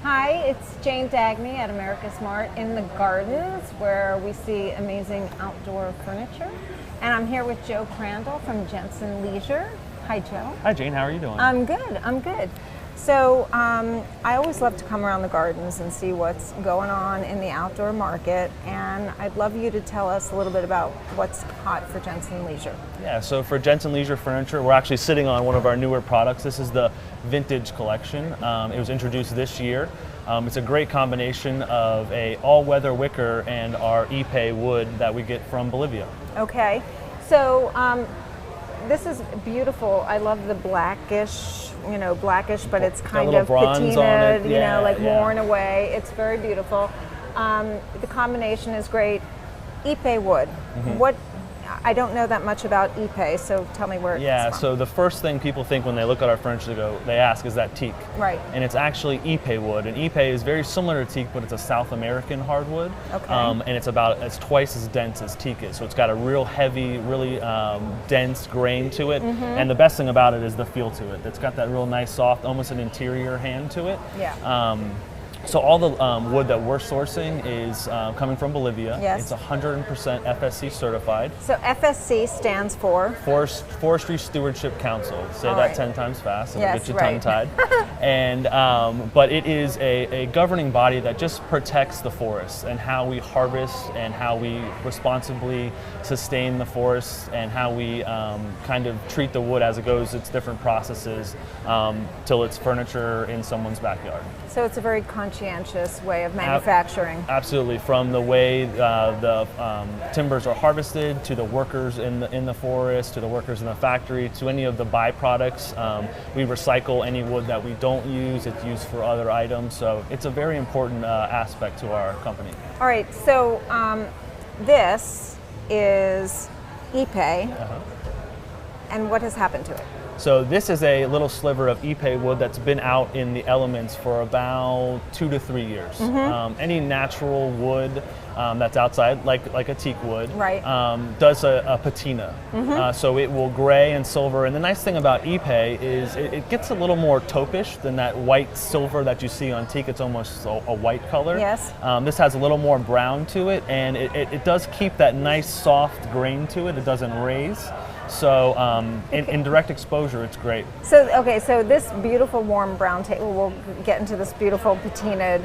Hi, it's Jane Dagmi at America's Mart in the Gardens, where we see amazing outdoor furniture. And I'm here with Joe Crandall from Jensen Leisure. Hi, Joe. Hi, Jane. How are you doing? I'm good. So I always love to come around the gardens and see what's going on in the outdoor market, and I'd love you to tell us a little bit about what's hot for Jensen Leisure. Yeah, so for Jensen Leisure Furniture, we're actually sitting on one of our newer products. This is the Vintage Collection. It was introduced this year. It's a great combination of a all-weather wicker and our Ipe wood that we get from Bolivia. Okay, so this is beautiful. I love the blackish, but it's kind of patinaed, worn away. It's very beautiful. The combination is great. Ipe wood. What? I don't know that much about Ipe, so tell me where it's from. So the first thing people think when they look at our furniture, they ask, is that teak? Right. And it's actually Ipe wood. And Ipe is very similar to teak, but it's a South American hardwood. Okay. And it's twice as dense as teak is. So it's got a real heavy, really dense grain to it. And the best thing about it is the feel to it. It's got that real nice, soft, almost an interior hand to it. Yeah. So all the wood that we're sourcing is coming from Bolivia. Yes. It's 100% FSC certified. So FSC stands for? Forestry Stewardship Council. Say all that right. 10 times fast, and Yes, it'll get you tongue-tied. And but it is a governing body that just protects the forests and how we harvest and how we responsibly sustain the forests and how we kind of treat the wood as it goes its different processes till it's furniture in someone's backyard. So it's a very conscientious way of manufacturing. Absolutely, from the way the timbers are harvested to the workers in the forest to the workers in the factory to any of the byproducts. We recycle any wood that we don't use. It's used for other items, so it's a very important aspect to our company. All right, so this is Ipe, and what has happened to it? So this is a little sliver of Ipe wood that's been out in the elements for about 2 to 3 years. Any natural wood that's outside, like a teak wood, right. Does a patina. So it will gray and silver. And the nice thing about Ipe is it gets a little more taupish than that white silver that you see on teak. It's almost a white color. Yes. This has a little more brown to it, and it does keep that nice soft grain to it. It doesn't raise. So in direct exposure, it's great. So this beautiful warm brown table, we'll get into this beautiful patinaed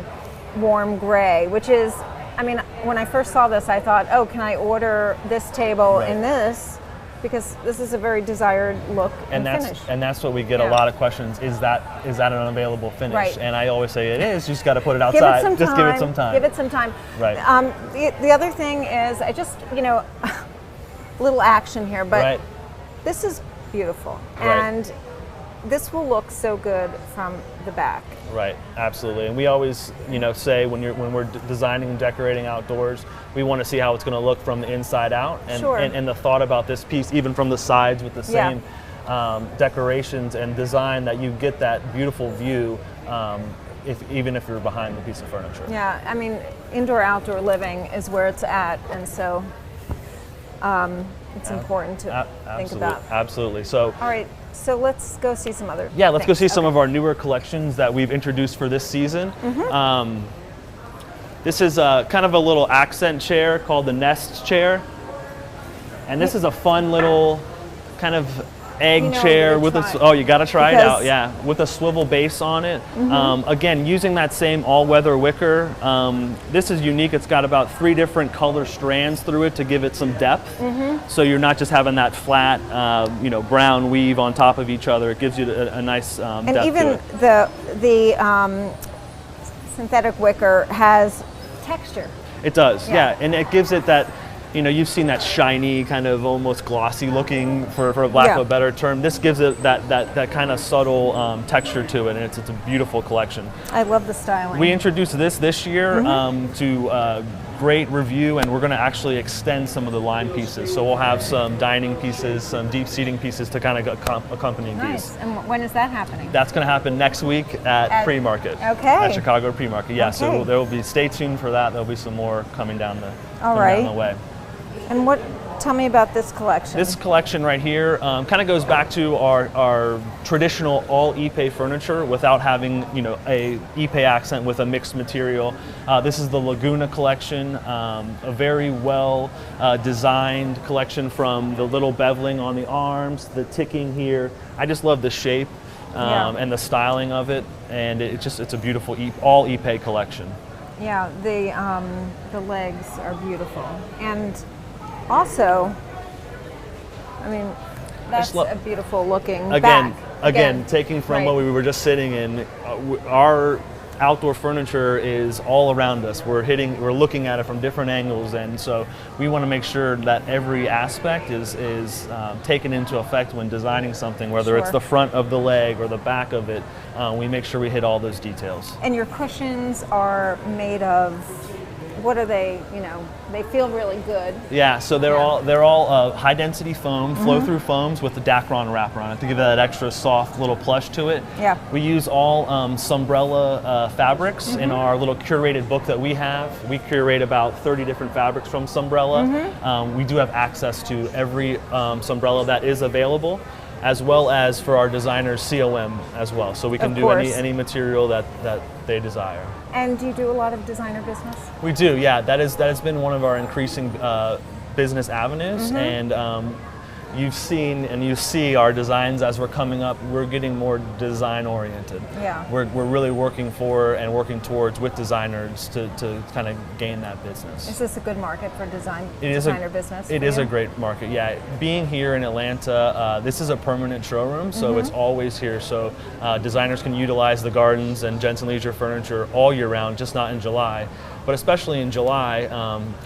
warm gray, which is, I mean, when I first saw this, I thought, oh, can I order this table in this? Because this is a very desired look and finish. And that's what we get a lot of questions, is that an unavailable finish? Right. And I always say it is, you just got to put it outside. Give it some time. Give it some time. Right. The other thing is, I just, little action here, but this is beautiful, and this will look so good from the back. Right, absolutely. And we always, say when we're designing and decorating outdoors, we want to see how it's going to look from the inside out, and the thought about this piece, even from the sides with the same decorations and design, that you get that beautiful view. Even if you're behind the piece of furniture. Yeah, I mean, indoor-outdoor living is where it's at, and so. It's important to think about. Absolutely. So, all right, so let's go see some other let's go see some of our newer collections that we've introduced for this season. This is kind of a little accent chair called the Nest chair. And this is a fun little kind of egg chair with you got to try it out, with a swivel base on it. Again, using that same all-weather wicker. This is unique. It's got about 3 different color strands through it to give it some depth. So you're not just having that flat, brown weave on top of each other. It gives you a nice depth to it. And even the synthetic wicker has texture. It does, and it gives it that. You've seen that shiny, kind of almost glossy looking, for lack of a better term. This gives it that kind of subtle texture to it, and it's a beautiful collection. I love the styling. We introduced this year to great review, and we're going to actually extend some of the line pieces. So we'll have some dining pieces, some deep seating pieces to kind of accompany these. And when is that happening? That's going to happen next week at Pre-Market. Okay. At Chicago Pre-Market. Yeah. Okay. So there will be. Stay tuned for that. There'll be some more coming down the way. And tell me about this collection. This collection right here kind of goes back to our traditional all Ipe furniture without having, you know, a Ipe accent with a mixed material. This is the Laguna collection, a very well designed collection, from the little beveling on the arms, the ticking here. I just love the shape and the styling of it, and it's a beautiful all Ipe collection. Yeah, the legs are beautiful, and also, I mean, that's a beautiful looking back. Again, taking from what we were just sitting in, our outdoor furniture is all around us. We're looking at it from different angles, and so we want to make sure that every aspect is taken into effect when designing something, whether it's the front of the leg or the back of it. We make sure we hit all those details. And your cushions are made of, what are they? You know, they feel really good. Yeah, so they're all high density foam, flow through foams with the Dacron wrapper on it to give that extra soft little plush to it. Yeah. We use all Sunbrella fabrics in our little curated book that we have. We curate about 30 different fabrics from Sunbrella. We do have access to every Sunbrella that is available, as well as for our designers COM as well. So we can do any material that they desire. And do you do a lot of designer business? We do, yeah. That has been one of our increasing business avenues, and you've seen and you see our designs as we're coming up. We're getting more design oriented. Yeah. We're really working towards with designers to kind of gain that business. Is this a good market for designer business? It is a great market, yeah. Being here in Atlanta, this is a permanent showroom, so it's always here. So designers can utilize the gardens and Jensen Leisure Furniture all year round, just not in July. But especially in July,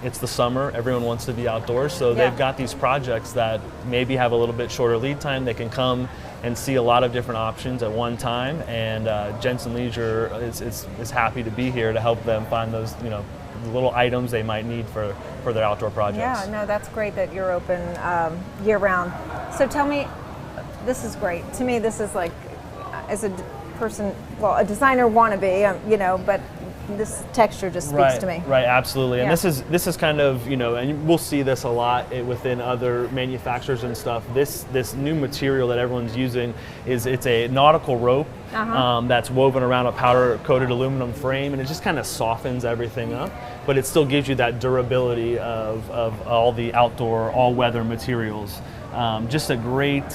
it's the summer, everyone wants to be outdoors, so they've got these projects that maybe have a little bit shorter lead time. They can come and see a lot of different options at one time, and Jensen Leisure is happy to be here to help them find those, you know, the little items they might need for their outdoor projects. Yeah, no, that's great that you're open year round. So tell me, this is great. To me, this is like, as a person, well, a designer wannabe, you know, but this texture just speaks to me. Right, absolutely. And this is kind of, you know, and we'll see this a lot within other manufacturers and stuff. This new material that everyone's using it's a nautical rope that's woven around a powder coated aluminum frame, and it just kind of softens everything up, but it still gives you that durability of all the outdoor all-weather materials. Just a great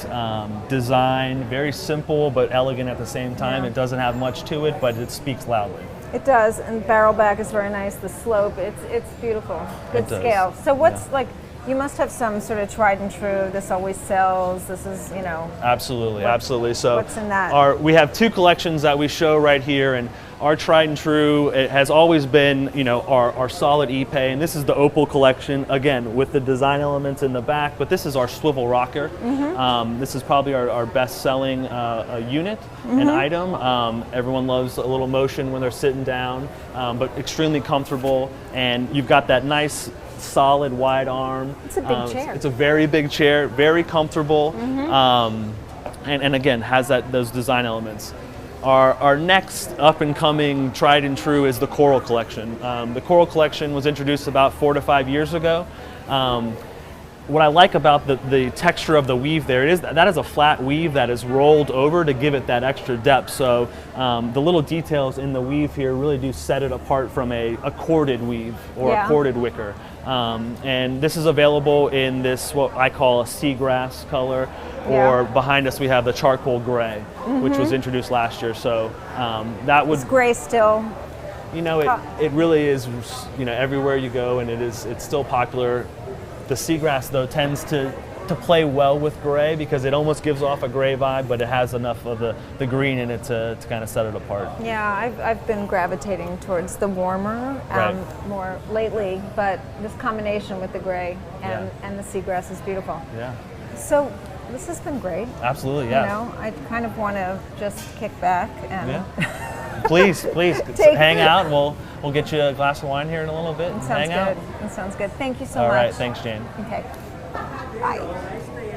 design, very simple but elegant at the same time. It doesn't have much to it, but it speaks loudly. It does, and barrel back is very nice. The slope, it's beautiful. Good scale. So what's like, you must have some sort of tried and true, this always sells, this is, you know. Absolutely. So what's in that? We have two collections that we show right here, and our tried and true, it has always been, you know, our solid Ipe, and this is the Opal collection, again, with the design elements in the back, but this is our swivel rocker. This is probably our best-selling unit and item. Everyone loves a little motion when they're sitting down, but extremely comfortable, and you've got that nice, solid, wide arm. It's a big chair. It's a very big chair, very comfortable, and again, has those design elements. Our next up-and-coming tried and true is the Coral collection. The Coral collection was introduced about 4 to 5 years ago. What I like about the texture of the weave there, that is a flat weave that is rolled over to give it that extra depth. So the little details in the weave here really do set it apart from a corded weave or a corded wicker. And this is available in this, what I call a seagrass color, or behind us we have the charcoal gray, which was introduced last year. So that would... Is gray still? You know, it really is, you know, everywhere you go, and it's still popular. The seagrass, though, tends to play well with gray because it almost gives off a gray vibe, but it has enough of the green in it to kind of set it apart. Yeah, I've been gravitating towards the warmer more lately, but this combination with the gray and the seagrass is beautiful. Yeah. So this has been great. Absolutely, yeah. You know, I kind of want to just kick back and... Please, hang out, and we'll get you a glass of wine here in a little bit and hang out. It sounds good. Thank you so much. All right, thanks, Jane. Okay. Bye.